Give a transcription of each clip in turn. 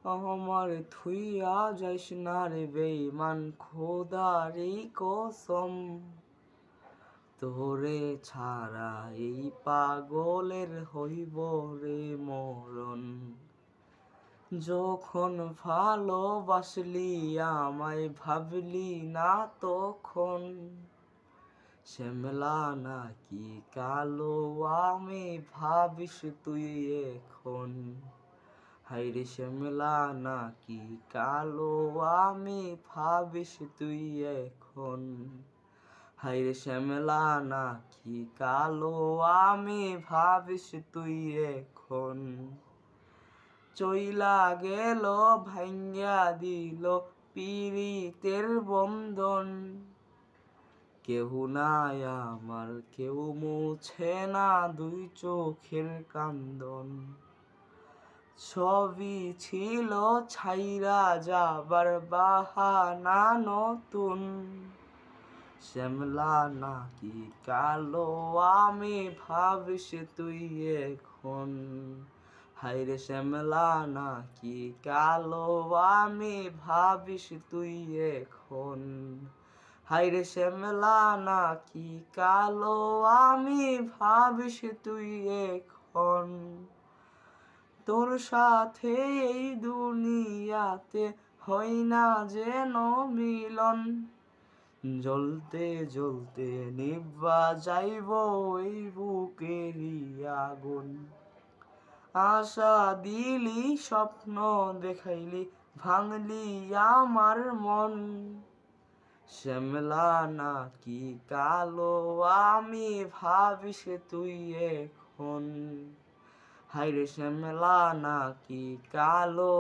আমার থুইয়া যাইস না রে বেঈমান খোদারই কসম, তোরে ছাড়া এই পাগলের হইব রে মরণ। যখন ভালোবাসলি আমায় ভাবলি না তখন, শ্যামলা নাকি কালো আমি ভাবিস তুই এখন। হায়রে শ্যামলা নাকি কালো আমি ভাবিস তুই এখন। হায়রে শ্যামলা নাকি কালো আমি ভাবিস তুই এখন। চইলা গেল ভাঙ্গা দিল পিরিতের বন্ধন, কেহ নাই আমার কেউ মুছে না দুই চোখের কান্দন। সবই ছিল ছাইরা যাবার বাহানা নতুন, শ্যামলা নাকি কালো আমি ভাবিস তুই এখন। হায়রে শ্যামলা নাকি কালো আমি ভাবিস তুই এখন। হায়রে শ্যামলা নাকি কালো আমি ভাবিস তুই এখন। তোর সাথে এই দুনিয়াতে হয় না যেন মিলন, জ্বলতে জ্বলতে নিভা যাইব এই বুকেরই আগুন। আশা দিলি স্বপ্ন দেখাইলি ভাঙলি আমার মন, শ্যামলা নাকি কালো আমি ভাবিস তুই এখন। হায়রে শ্যামলা নাকি কালো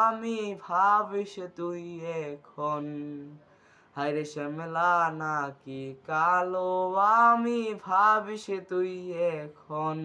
আমি ভাবিস তুই এখন। হায়রে শ্যামলা নাকি কালো আমি ভাবিস তুই এখন।